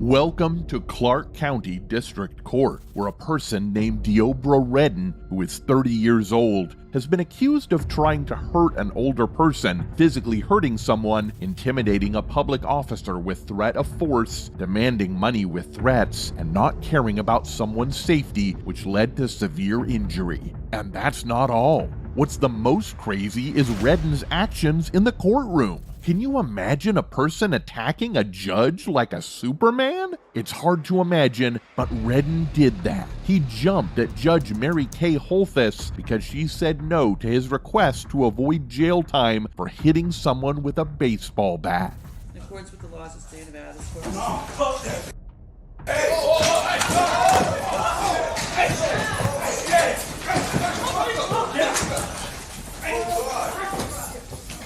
Welcome to Clark County District Court, where a person named Deobra Redden, who is 30 years old, has been accused of trying to hurt an older person, physically hurting someone, intimidating a public officer with threat of force, demanding money with threats, and not caring about someone's safety, which led to severe injury. And that's not all. What's the most crazy is Redden's actions in the courtroom. Can you imagine a person attacking a judge like a Superman? It's hard to imagine, but Redden did that. He jumped at Judge Mary Kay Holthus because she said no to his request to avoid jail time for hitting someone with a baseball bat. In accordance with the laws of the state of Nevada, this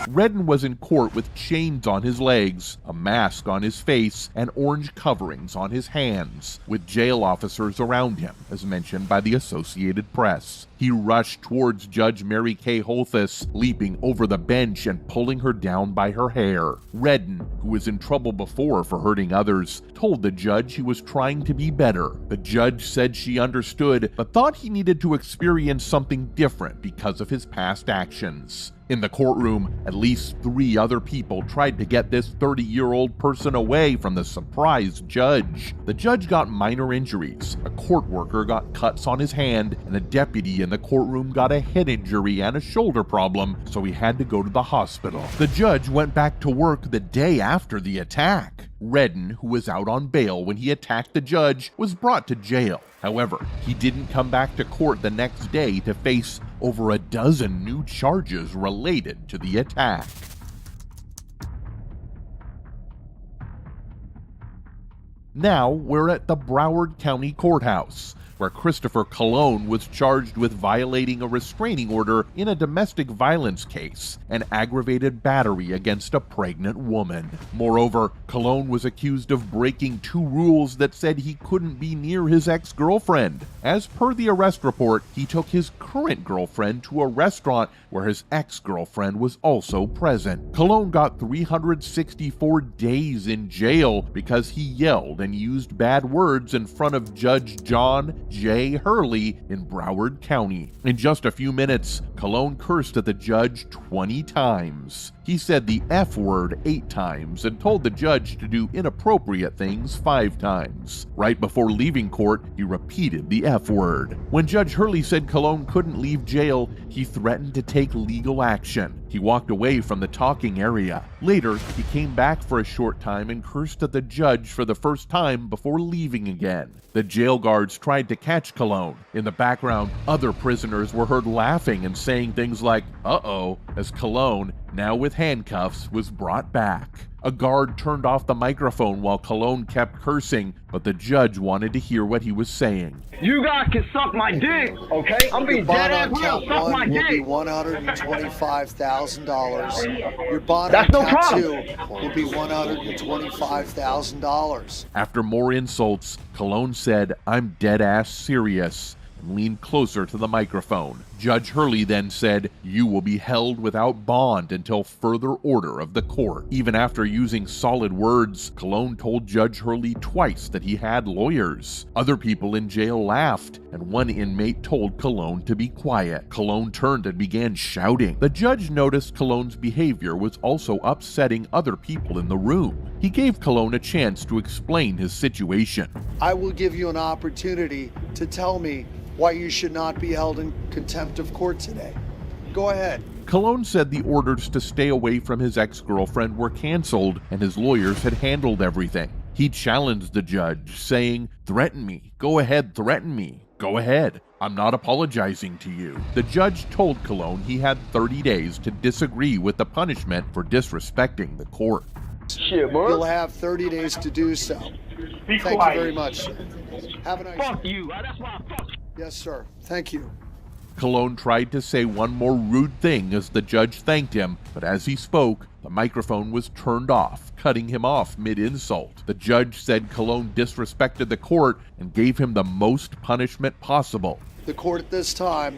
Redden was in court with chains on his legs, a mask on his face, and orange coverings on his hands, with jail officers around him, as mentioned by the Associated Press. He rushed towards Judge Mary Kay Holthus, leaping over the bench and pulling her down by her hair. Redden, who was in trouble before for hurting others, told the judge he was trying to be better. The judge said she understood, but thought he needed to experience something different because of his past actions. In the courtroom, at least 3 other people tried to get this 30-year-old person away from the surprised judge. The judge got minor injuries. A court worker got cuts on his hand, and a deputy in the courtroom got a head injury and a shoulder problem, so he had to go to the hospital. The judge went back to work the day after the attack. Redden, who was out on bail when he attacked the judge, was brought to jail. However, he didn't come back to court the next day to face over a dozen new charges related to the attack. Now we're at the Broward County Courthouse, where Christopher Colon was charged with violating a restraining order in a domestic violence case and aggravated battery against a pregnant woman. Moreover, Colon was accused of breaking 2 rules that said he couldn't be near his ex-girlfriend. As per the arrest report, he took his current girlfriend to a restaurant where his ex-girlfriend was also present. Colon got 364 days in jail because he yelled and used bad words in front of Judge John J. Hurley in Broward County. In just a few minutes, Colon cursed at the judge 20 times. He said the F word 8 times and told the judge to do inappropriate things 5 times. Right before leaving court, he repeated the F word. When Judge Hurley said Colon couldn't leave jail, he threatened to take legal action. He walked away from the talking area. Later, he came back for a short time and cursed at the judge for the first time before leaving again. The jail guards tried to catch Colon. In the background, other prisoners were heard laughing and saying things like, "Uh-oh," as Colon, now with handcuffs, was brought back. A guard turned off the microphone while Colon kept cursing, but the judge wanted to hear what he was saying. You guys can suck my dick, okay? I'm being dead ass real. Suck my dick. Will be $125,000. Your bond on count 2 will be $125,000. After more insults, Colon said, "I'm dead ass serious," and leaned closer to the microphone. Judge Hurley then said, "You will be held without bond until further order of the court." Even after using solid words, Colon told Judge Hurley twice that he had lawyers. Other people in jail laughed, and one inmate told Colon to be quiet. Colon turned and began shouting. The judge noticed Colon's behavior was also upsetting other people in the room. He gave Colon a chance to explain his situation. I will give you an opportunity to tell me why you should not be held in contempt of court today. Go ahead. Colon said the orders to stay away from his ex-girlfriend were canceled and his lawyers had handled everything. He challenged the judge, saying, "Threaten me. Go ahead, threaten me. Go ahead. I'm not apologizing to you." The judge told Colon he had 30 days to disagree with the punishment for disrespecting the court. Shit, bro. You'll have 30 days to do so. Thank you very much, sir. Have a nice day. Fuck you. That's why I fuck you. Yes, sir. Thank you. Colon tried to say one more rude thing as the judge thanked him, but as he spoke, the microphone was turned off, cutting him off mid-insult. The judge said Colon disrespected the court and gave him the most punishment possible. The court at this time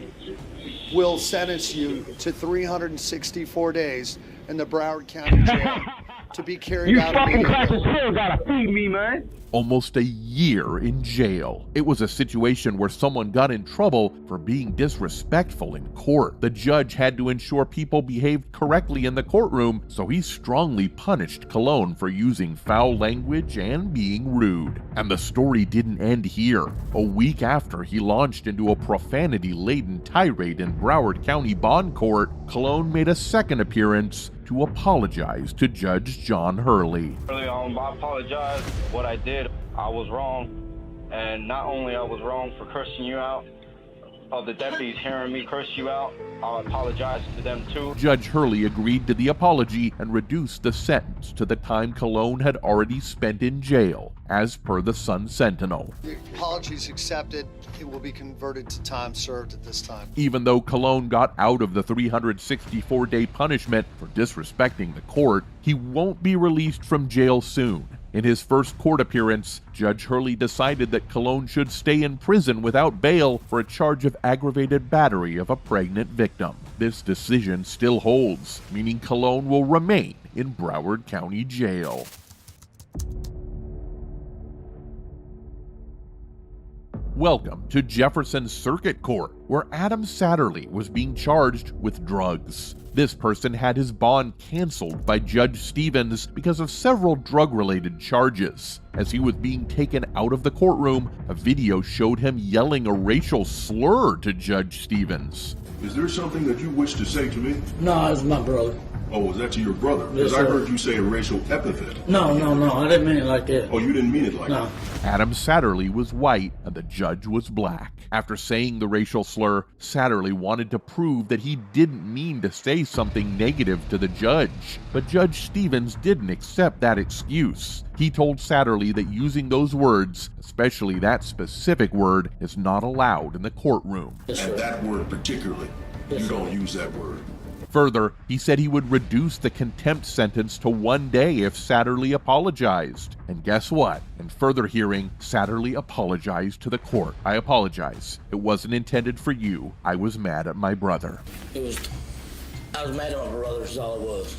will sentence you to 364 days in the Broward County Jail. to be carried You out fucking immediately. classes still gotta feed me, man. Almost a year in jail. It was a situation where someone got in trouble for being disrespectful in court. The judge had to ensure people behaved correctly in the courtroom, so he strongly punished Colon for using foul language and being rude. And the story didn't end here. A week after he launched into a profanity-laden tirade in Broward County Bond Court, Colon made a second appearance to apologize to Judge John Hurley. I apologize. What I did, I was wrong. And not only I was wrong for cursing you out, of the deputies hearing me curse you out, I'll apologize to them too. Judge Hurley agreed to the apology and reduced the sentence to the time Colon had already spent in jail, as per the Sun Sentinel. The apology is accepted. It will be converted to time served at this time. Even though Colon got out of the 364-day punishment for disrespecting the court, he won't be released from jail soon. In his first court appearance, Judge Hurley decided that Colon should stay in prison without bail for a charge of aggravated battery of a pregnant victim. This decision still holds, meaning Colon will remain in Broward County Jail. Welcome to Jefferson Circuit Court, where Adam Satterley was being charged with drugs. This person had his bond canceled by Judge Stevens because of several drug-related charges. As he was being taken out of the courtroom, a video showed him yelling a racial slur to Judge Stevens. Is there something that you wish to say to me? No, it's my brother. Oh, was that to your brother? Yes, Because I sir. heard you say a racial epithet. No, I didn't mean it like that. Oh, you didn't mean it like No. that? Adam Satterley was white and the judge was black. After saying the racial slur, Satterley wanted to prove that he didn't mean to say something negative to the judge, but Judge Stevens didn't accept that excuse. He told Satterley that using those words, especially that specific word, is not allowed in the courtroom. Yes, And sir. that word particularly, Yes, you sir. don't use that word. Further, he said he would reduce the contempt sentence to 1 day if Satterley apologized. And guess what? In further hearing, Satterley apologized to the court. I apologize. It wasn't intended for you. I was mad at my brother. I was mad at my brother, is all it was.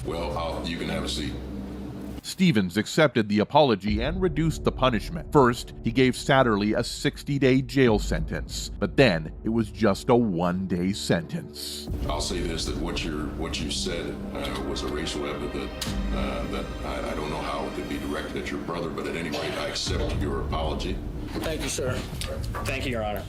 Well, you can have a seat. Stevens accepted the apology and reduced the punishment. First, he gave Satterley a 60-day jail sentence, but then it was just a 1-day sentence. I'll say this, that what you said was a racial epithet that I don't know how it could be directed at your brother, but at any rate, I accept your apology. Thank you, sir. Thank you, Your Honor.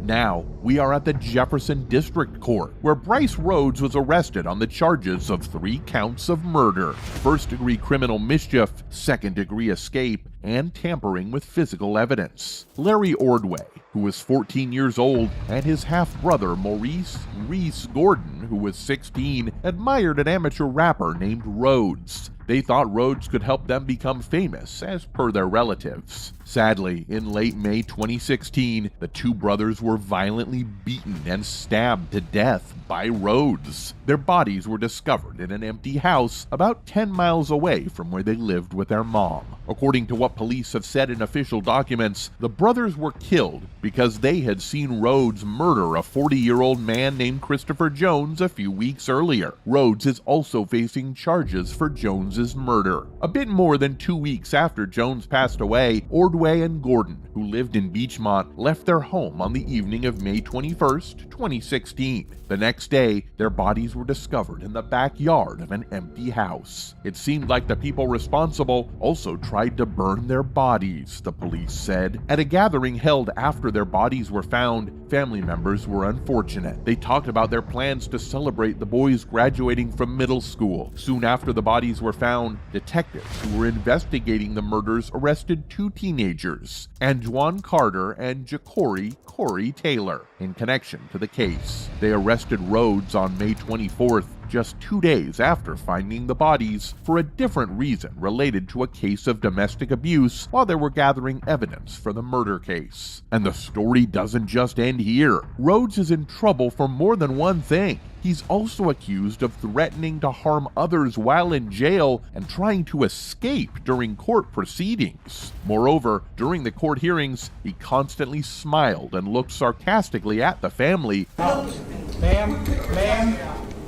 Now, we are at the Jefferson District Court, where Bryce Rhodes was arrested on the charges of 3 counts of murder, first-degree criminal mischief, second-degree escape, and tampering with physical evidence. Larry Ordway, who was 14 years old, and his half-brother Maurice Reese Gordon, who was 16, admired an amateur rapper named Rhodes. They thought Rhodes could help them become famous, as per their relatives. Sadly, in late May 2016, the two brothers were violently beaten and stabbed to death by Rhodes. Their bodies were discovered in an empty house about 10 miles away from where they lived with their mom. According to what police have said in official documents, the brothers were killed because they had seen Rhodes murder a 40-year-old man named Christopher Jones a few weeks earlier. Rhodes is also facing charges for Jones's murder. A bit more than 2 weeks after Jones passed away, Ordway and Gordon, who lived in Beachmont, left their home on the evening of May 21st, 2016. The next day, their bodies were discovered in the backyard of an empty house. It seemed like the people responsible also tried to burn their bodies, the police said. At a gathering held after their bodies were found, family members were unfortunate. They talked about their plans to celebrate the boys graduating from middle school. Soon after the bodies were found, detectives who were investigating the murders arrested 2 teenagers, Anjuan Carter and Ja'Cory Corey Taylor, in connection to the case. They arrested Rhodes on May 24th, just 2 days after finding the bodies, for a different reason related to a case of domestic abuse while they were gathering evidence for the murder case. And the story doesn't just end here. Rhodes is in trouble for more than one thing. He's also accused of threatening to harm others while in jail and trying to escape during court proceedings. Moreover, during the court hearings, he constantly smiled and looked sarcastically at the family, Ma'am.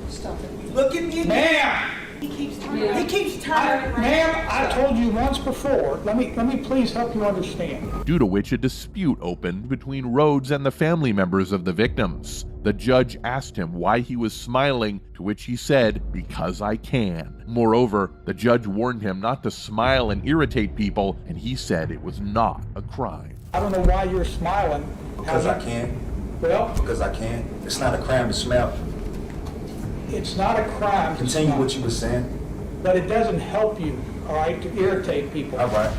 Stop it. Look at me. Ma'am! He keeps turning. Ma'am, I told you once before. Let me please help you understand. Due to which a dispute opened between Rhodes and the family members of the victims. The judge asked him why he was smiling, to which he said, "Because I can." Moreover, the judge warned him not to smile and irritate people, and he said it was not a crime. I don't know why you're smiling. Because I can. Well, Because I can. It's not a crime to smile. it's not a crime to Continue smile, what you were saying. but it doesn't help you, all right, to irritate people. All right.